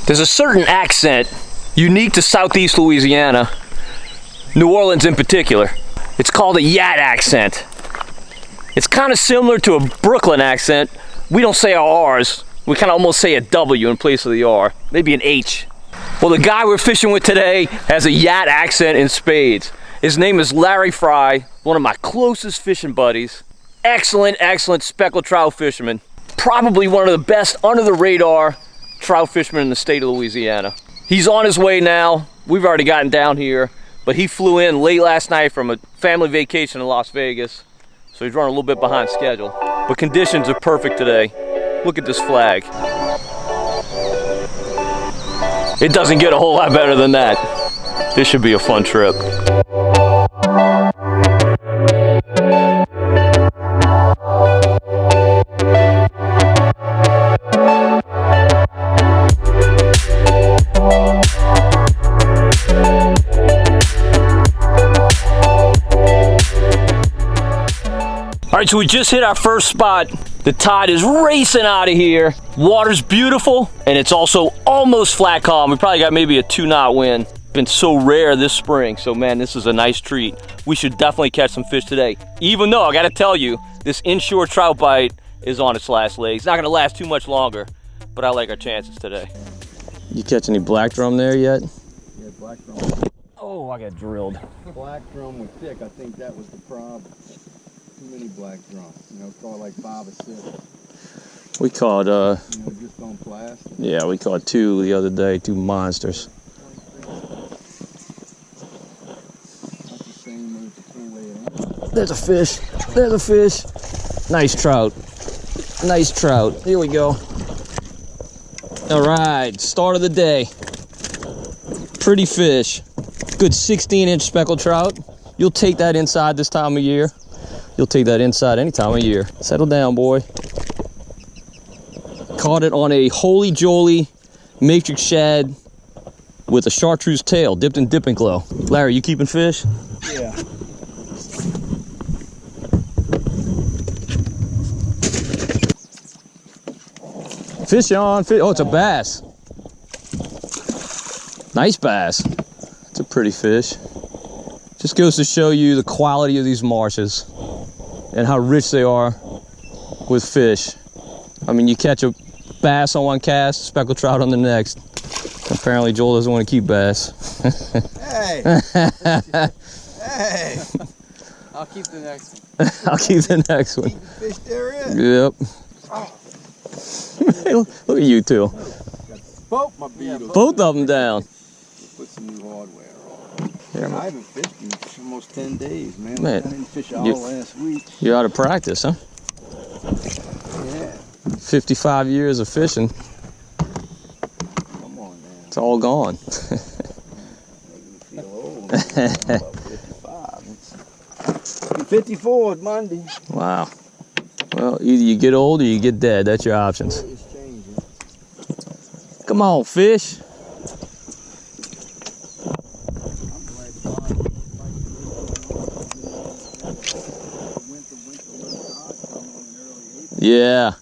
There's a certain accent unique to Southeast Louisiana, New Orleans in particular. It's called a Yat accent. It's kind of similar to a Brooklyn accent. We don't say our R's. We kind of almost say a W in place of the R, maybe an H. Well, the guy we're fishing with today has a Yat accent in spades. His name is Larry Frey, one of my closest fishing buddies. Excellent, excellent speckled trout fisherman. Probably one of the best under the radar trout fishermen in the state of Louisiana. He's on his way now. We've already gotten down here, but he flew in late last night from a family vacation in Las Vegas, so he's running a little bit behind schedule. But conditions are perfect today. Look at this flag. It doesn't get a whole lot better than that. This should be a fun trip. All right, so we just hit our first spot. The tide is racing out of here. Water's beautiful, and it's also almost flat calm. We probably got maybe a 2-knot wind. Been so rare this spring, so man, this is a nice treat. We should definitely catch some fish today. Even though, I gotta tell you, this inshore trout bite is on its last leg. It's not gonna last too much longer, but I like our chances today. You catch any black drum there yet? Yeah, black drum. Oh, I got drilled. Black drum was thick. I think that was the problem. Too many black drums. You know, caught like 5 or 6. We caught, you know, just on plastic. yeah, we caught 2 the other day, 2 monsters. That's the same as the full. There's a fish. There's a fish. Nice trout. Nice trout. Here we go. All right, start of the day. Pretty fish. Good 16-inch speckled trout. You'll take that inside this time of year. You'll take that inside any time of year. Settle down, boy. Caught it on a holy jolly matrix shad with a chartreuse tail, dipped in dipping glow. Larry, you keeping fish? Yeah. Fish on, fish. Oh, it's a bass. Nice bass. It's a pretty fish. Just goes to show you the quality of these marshes and how rich they are with fish. I mean, you catch a bass on one cast, speckled trout on the next. Apparently Joel doesn't want to keep bass. Hey! Hey! I'll keep the next one. I'll keep the next one. Keep the fish there in. Yep. Look at you two. Both my beetles. Both of them down. Put some new hardware on. Yeah, I haven't fished in almost 10 days, man. Man, I didn't fish all last week. You're out of practice, huh? Yeah. 55 years of fishing. Come on, man. It's all gone. Making me feel old. I'm about 55. 54 is Monday. Wow. Well, either you get old or you get dead. That's your options. It's changing. Come on, fish. Yeah.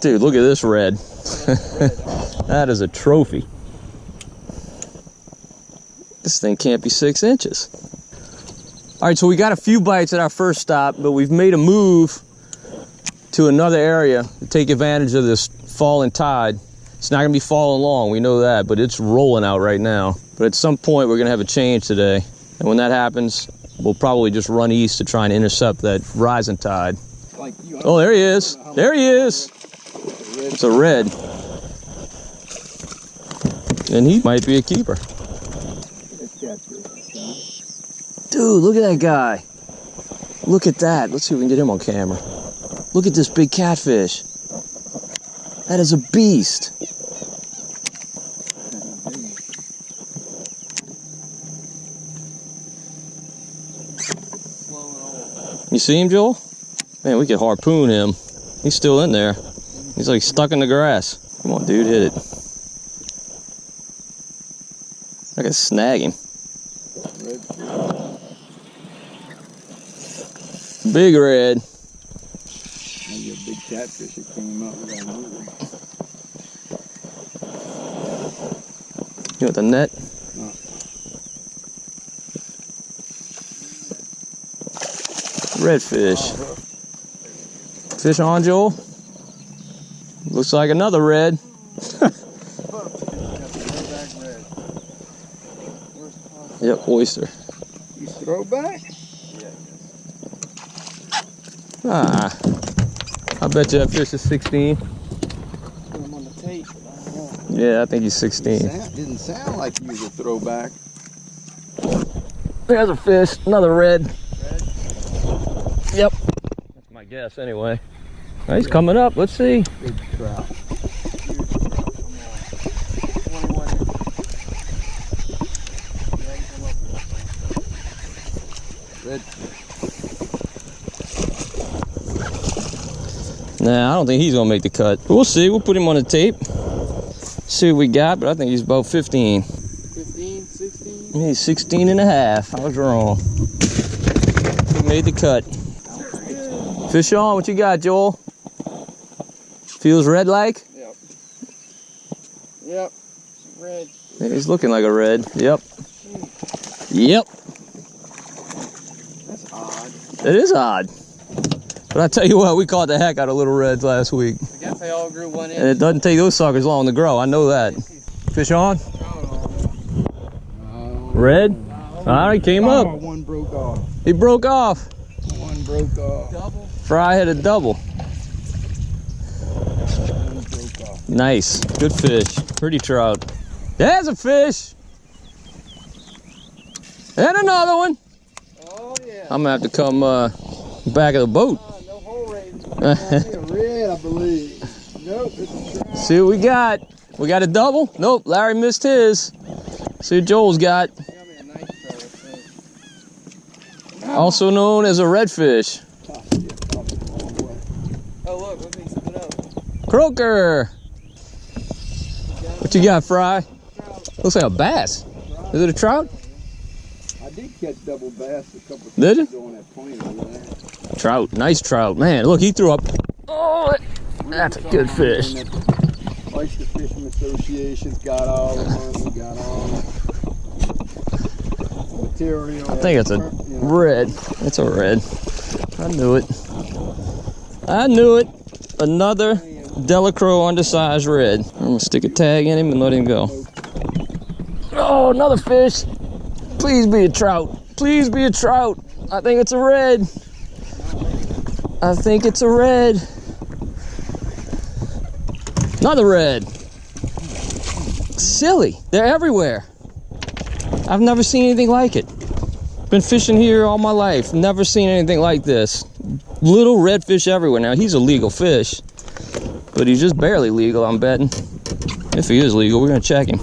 Dude, look at this red. That is a trophy. This thing can't be 6 inches. All right, so we got a few bites at our first stop, but we've made a move to another area to take advantage of this falling tide. It's not gonna be falling long, we know that, but it's rolling out right now. But at some point, we're gonna have a change today. And when that happens, we'll probably just run east to try and intercept that rising tide. Oh, there he is. There he is. It's a red. And he might be a keeper. Dude, look at that guy. Look at that. Let's see if we can get him on camera. Look at this big catfish. That is a beast. You see him, Joel? Man, we could harpoon him. He's still in there. He's like stuck in the grass. Come on, dude, hit it. I can snag him. Big red. Maybe a big catfish that came up. You want the net? No. Redfish. Fish on, Joel? Looks like another red. Yep, oyster. You throw back? Ah, I bet you that fish is 16. Put him on the tape, but I don't know. Yeah, I think he's 16. Didn't sound like he was a throwback. There's a fish, another red. Yep. That's my guess anyway. Oh, he's coming up, let's see. Big trout. Red. Nah, I don't think he's gonna make the cut. We'll see, we'll put him on the tape. See what we got, but I think he's about 15. 15, 16? He's 16 and a half. I was wrong. He made the cut. Fish on, what you got, Joel? Feels red like? Yep. Yep. Red. Yeah, he's looking like a red. Yep. Yep. That's odd. It is odd. But I tell you what, we caught the heck out of little reds last week. I guess they all grew 1 inch. And it doesn't take those suckers long to grow, I know that. Fish on? Red? Ah, he came up. One broke off. He broke off. One broke off. Double? Fry hit a double. One broke off. Nice. Good fish. Pretty trout. There's a fish. And another one. Oh, yeah. I'm gonna have to come back of the boat. No hole raising. I think a red, I believe. Nope, it's a trout. See what we got. We got a double? Nope, Larry missed his. See what Joel's got. Got me a nice trout, I think. Also known as a redfish. Oh, look, look, he's split up. Croaker. What you got, Fry? Looks like a bass. Is it a trout? I did catch double bass a couple of Did you? times on that point over there. Trout, nice trout. Man, look, he threw up. Oh, that's a good fish. Oyster Fishing Association's got all the money, got all the material. I think it's a red. It's a red. I knew it. I knew it. Another Delacroix undersized red. I'm gonna stick a tag in him and let him go. Oh, another fish. Please be a trout. Please be a trout. I think it's a red. I think it's a red. Another red. Silly. They're everywhere. I've never seen anything like it. Been fishing here all my life. Never seen anything like this. Little redfish everywhere. Now, he's a legal fish, but he's just barely legal, I'm betting. If he is legal, we're gonna check him.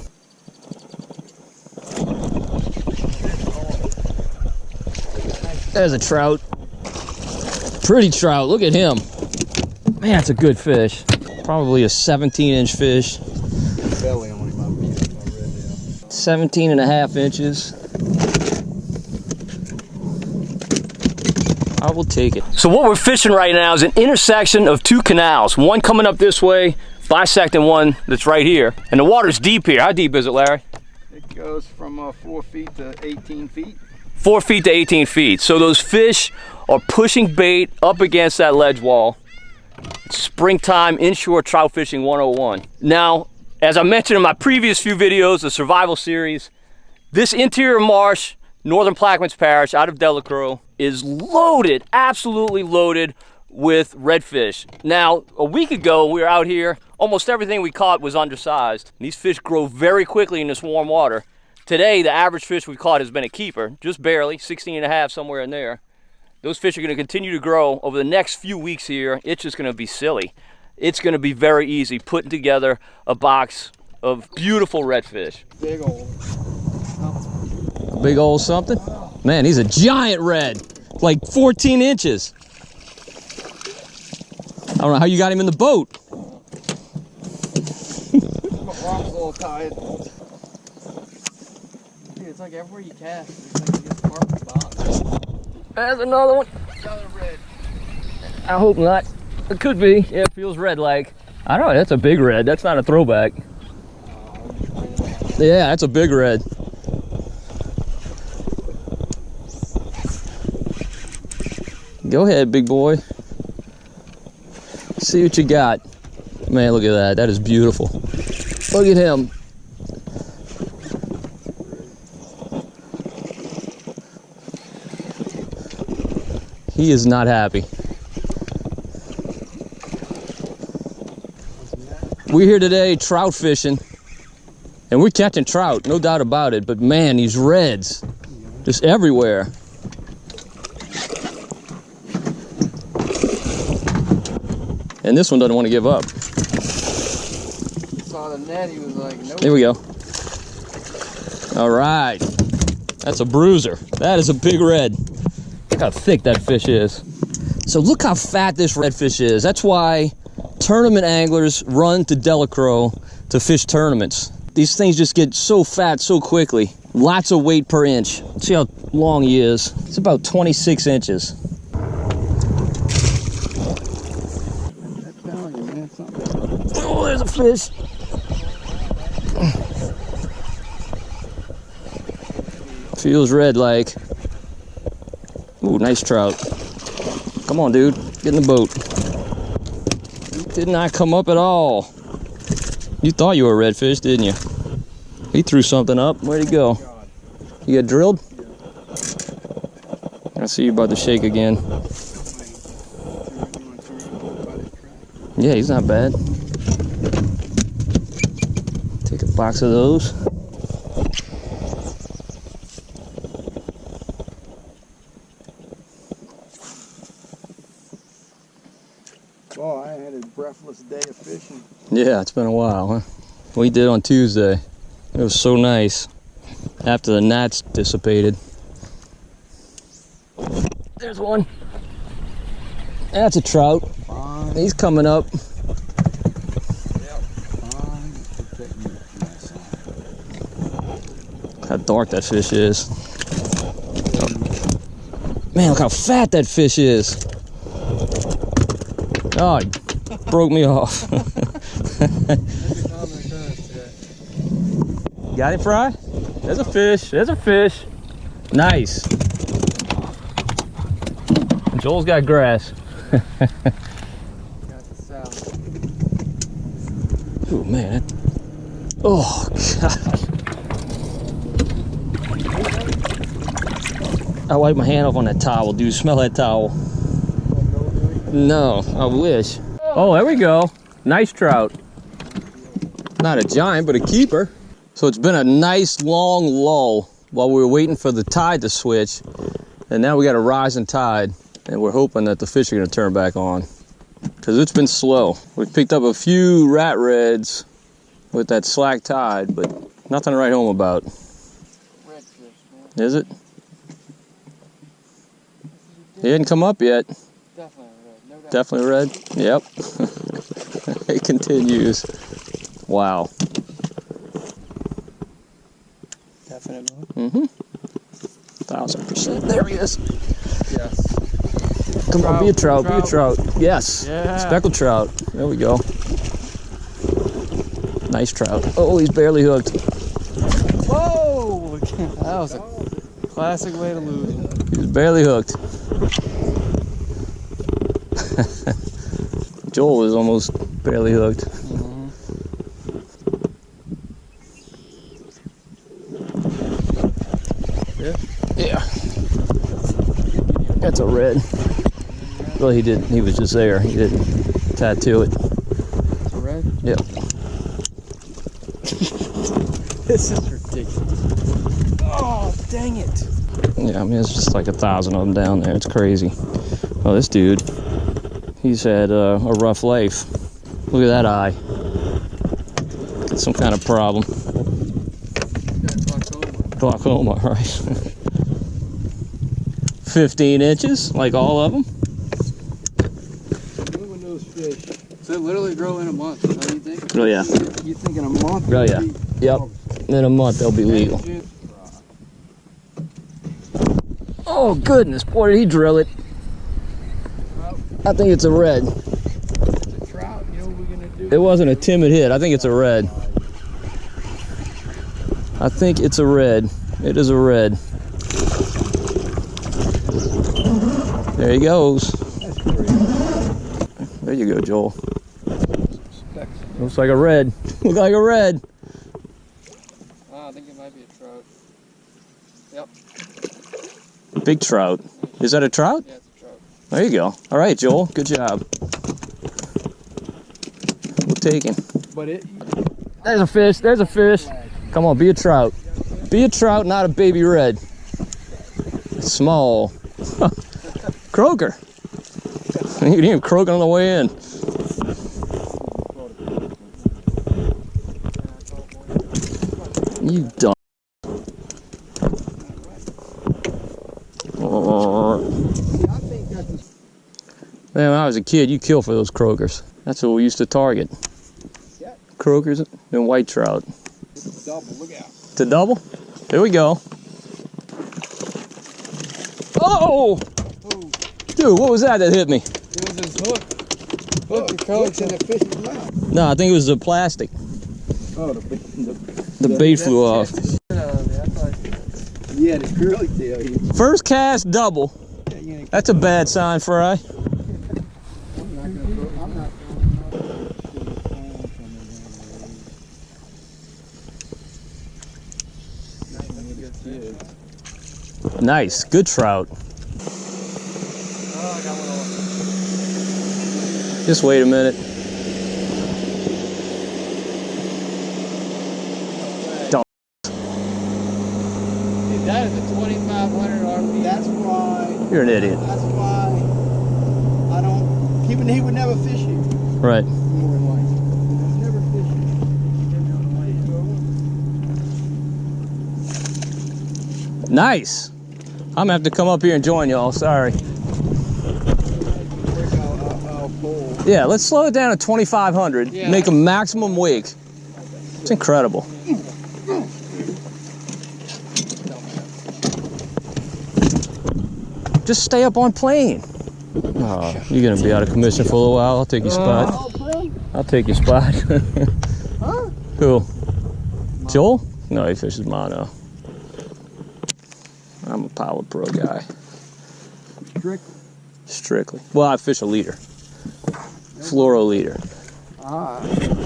There's a trout. Pretty trout, look at him. Man, that's a good fish. Probably a 17-inch fish. Belly on him, I read 17 and a half inches. I will take it. So what we're fishing right now is an intersection of two canals. One coming up this way, bisecting one that's right here. And the water's deep here. How deep is it, Larry? It goes from 4 feet to 18 feet. 4 feet to 18 feet. So those fish are pushing bait up against that ledge wall. It's springtime inshore trout fishing 101. Now, as I mentioned in my previous few videos, the survival series, this interior marsh, northern Plaquemines Parish out of Delacroix, is loaded, absolutely loaded with redfish. Now, a week ago, we were out here, almost everything we caught was undersized. These fish grow very quickly in this warm water. Today, the average fish we've caught has been a keeper, just barely, 16 and a half, somewhere in there. Those fish are gonna continue to grow over the next few weeks here. It's just gonna be silly. It's gonna be very easy putting together a box of beautiful redfish. Big old. A big old something? Man, he's a giant red, like 14 inches. I don't know how you got him in the boat. little tired. Dude, it's like everywhere you cast, it's like you get marked bottom. There's another one. Another red. I hope not. It could be. Yeah, it feels red like. I don't know, that's a big red. That's not a throwback. Yeah, that's a big red. Go ahead, big boy. See what you got. Man, look at that. That is beautiful. Look at him. He is not happy. We're here today trout fishing, and we're catching trout, no doubt about it, but man, these reds, just everywhere. And this one doesn't want to give up. Saw the net, he was like, nope. Here we go. All right. That's a bruiser. That is a big red. Look how thick that fish is. So look how fat this redfish is. That's why tournament anglers run to Delacroix to fish tournaments. These things just get so fat so quickly. Lots of weight per inch. See how long he is. It's about 26 inches. Oh, there's a fish. Feels red like. Ooh, nice trout. Come on, dude. Get in the boat. Did not come up at all. You thought you were a redfish, didn't you? He threw something up. Where'd he go? You got drilled? I see you about to shake again. Yeah, he's not bad. Take a box of those. Oh, I had a breathless day of fishing. Yeah, it's been a while, huh? We did on Tuesday. It was so nice after the gnats dissipated. There's one. That's a trout. Fine. He's coming up. Yep. Fine. How dark that fish is. Man, look how fat that fish is. Oh, it broke me off. Got it, Fry? There's a fish. There's a fish. Nice. Joel's got grass. Got the south. Oh, man. Oh, God. I wiped my hand off on that towel, dude. Smell that towel. No, I wish. Oh, there we go. Nice trout. Not a giant, but a keeper. So it's been a nice long lull while we were waiting for the tide to switch. And now we got a rising tide. And we're hoping that the fish are gonna turn back on. Because it's been slow. We've picked up a few rat reds with that slack tide, but nothing to write home about. Redfish, man. Is it? He didn't come up yet. Definitely red, no doubt. Definitely red? Yep. It continues. Wow. Definitely. Mm-hmm. 1000%. There he is. Yes. Come on, be a trout, be a trout. Yes. Yeah. Speckled trout. There we go. Nice trout. Oh, he's barely hooked. Whoa! That was a classic way to lose him. He's barely hooked. Joel is almost barely hooked. Mm-hmm. Yeah. That's a red. Well, he didn't. He was just there. He didn't tattoo it. It's a red? Yep. This is ridiculous. Oh, dang it. Yeah, I mean, it's just like 1,000 of them down there. It's crazy. Oh, this dude, he's had a rough life. Look at that eye. Got some kind of problem. Glaucoma, right? 15 inches, like all of them. Moving those fish. They literally grow in a month. How do you think? Oh yeah. You think in a month? Oh yeah. Yep. In a month they'll be legal. Oh goodness, boy, did he drill it. I think it's a red. It's a trout. You know what we're gonna do? It wasn't a timid hit. I think it's a red. I think it's a red. It is a red. There he goes. That's great. There you go, Joel. Looks like a red. Looks like a red. Oh, I think it might be a trout. Yep. Big trout. Is that a trout? Yeah, it's a trout. There you go. All right, Joel. Good job. We'll take him. But it. There's a fish. There's a fish. Come on, be a trout. Be a trout, not a baby red. Small. Croaker. You didn't even croak on the way in. You dumb. Man, when I was a kid, you kill for those croakers. That's what we used to target. Croakers and white trout. Double, look out. To double? Here we go. Oh! Dude, what was that hit me? It was his hook. Hook the croaks in the fish's mouth. No, I think it was the plastic. Oh, The bait flew off. Yeah, the curly tail. First cast double. That's a bad sign, Frey. Nice, good trout. Just wait a minute. Don't. That is a 2,500 RP. That's why. You're an idiot. That's why I don't. He would never fish it. Right. More than likely. Never fish it. Nice. I'm gonna have to come up here and join y'all. Sorry. Yeah, let's slow it down to 2,500. Yeah. Make a maximum wake. It's incredible. Just stay up on plane. Oh, you're gonna be out of commission for a little while. I'll take your spot. I'll take your spot. Huh? Who? Joel? No, he fishes mono. I'm a power pro guy. Strictly. Well, I fish a leader. Fluoro leader.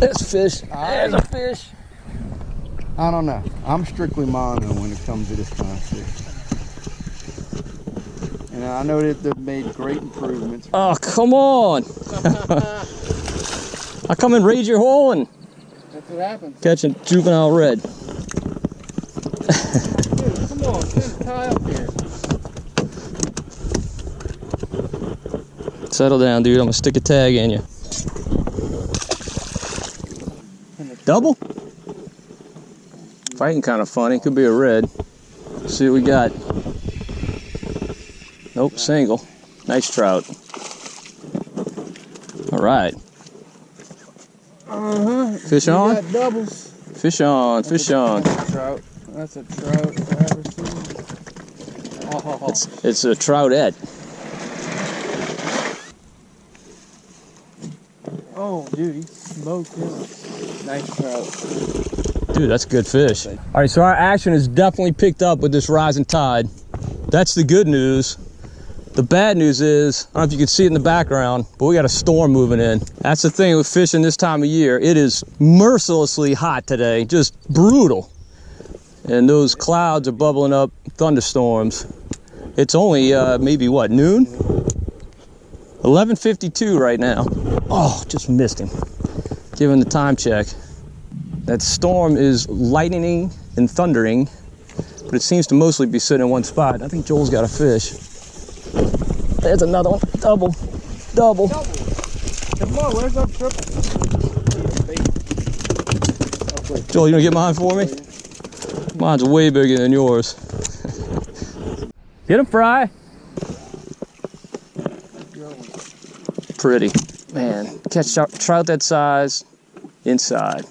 There's fish. There's a fish. I don't know. I'm strictly mono when it comes to this kind of fish. And I know that they've made great improvements. Oh, come on. I come and raid your hole and That's what happens. catch a juvenile red. Dude, come on, tie up here. Settle down, dude. I'm gonna stick a tag in you. Double? Fighting kind of funny. Could be a red. Let's see what we got. Nope, single. Nice trout. All right. Fish on? Got doubles. Fish on, fish on. That's a trout. That's a trout if I ever seen. Oh. It's a troutette. Oh, dude, he smoked him. Nice trout. Dude, that's a good fish. All right, so our action is definitely picked up with this rising tide. That's the good news. The bad news is, I don't know if you can see it in the background, but we got a storm moving in. That's the thing with fishing this time of year. It is mercilessly hot today, just brutal. And those clouds are bubbling up, thunderstorms. It's only maybe what, noon? 11:52 right now. Oh, just missed him. Give him the time check. That storm is lightning and thundering, but it seems to mostly be sitting in one spot. I think Joel's got a fish. There's another one. Double. Double. Come on, where's our triple? Joel, you gonna get mine for me? Mine's way bigger than yours. Get him, Frey. Pretty. Man, catch trout that size inside.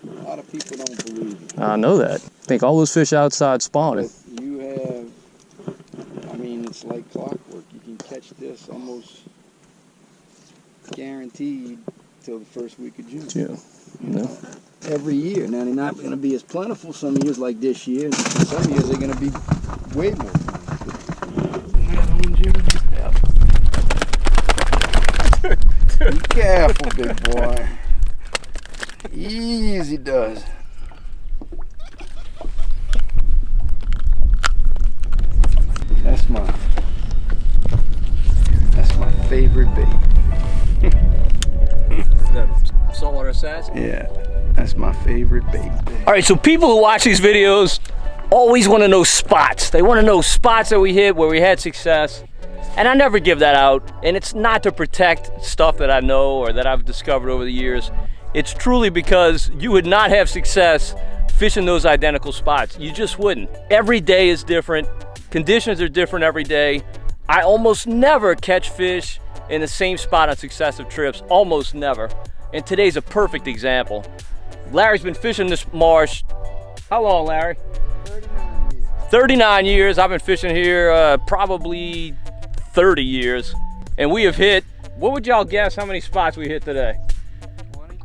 A lot of people don't believe it. I know that. Think all those fish outside spawning. But you have, I mean, it's like clockwork. You can catch this almost guaranteed till the first week of June. June. No. Every year. Now, they're not going to be as plentiful some years like this year. Some years they're going to be way more plentiful. Be careful, big boy. Easy does. That's my favorite bait. Saltwater assassin? Yeah, that's my favorite bait. All right, so people who watch these videos always want to know spots. They want to know spots that we hit where we had success. And I never give that out. And it's not to protect stuff that I know or that I've discovered over the years. It's truly because you would not have success fishing those identical spots. You just wouldn't. Every day is different. Conditions are different every day. I almost never catch fish in the same spot on successive trips. Almost never. And today's a perfect example. Larry's been fishing this marsh. How long, Larry? 39 years. 39 years. I've been fishing here probably 30 years. And we have hit, what would y'all guess how many spots we hit today? 20,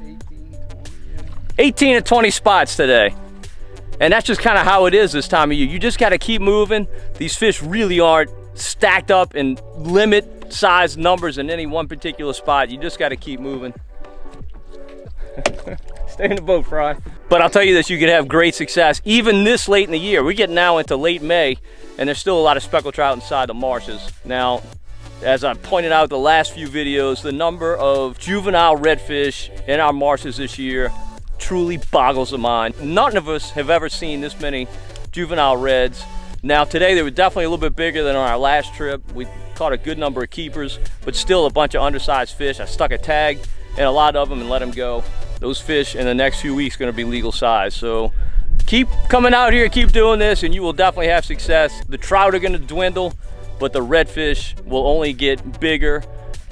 18, 20, yeah. 18 to 20 spots today. And that's just kind of how it is this time of year. You just got to keep moving. These fish really aren't stacked up in limit size numbers in any one particular spot. You just got to keep moving. Stay in the boat, Frey. But I'll tell you this, you can have great success even this late in the year. We get now into late May and there's still a lot of speckled trout inside the marshes. Now, as I pointed out the last few videos, the number of juvenile redfish in our marshes this year truly boggles the mind. None of us have ever seen this many juvenile reds. Now today they were definitely a little bit bigger than on our last trip. We caught a good number of keepers, but still a bunch of undersized fish. I stuck a tag in a lot of them and let them go. Those fish in the next few weeks are going to be legal size. So keep coming out here, keep doing this, and you will definitely have success. The trout are going to dwindle, but the redfish will only get bigger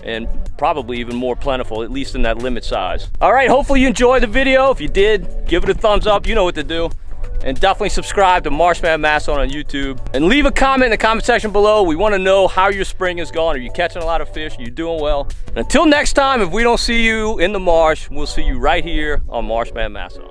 and probably even more plentiful, at least in that limit size. All right, hopefully you enjoyed the video. If you did, give it a thumbs up. You know what to do. And definitely subscribe to Marsh Man Masson on YouTube. And leave a comment in the comment section below. We want to know how your spring is going. Are you catching a lot of fish? Are you doing well? And until next time, if we don't see you in the marsh, we'll see you right here on Marsh Man Masson.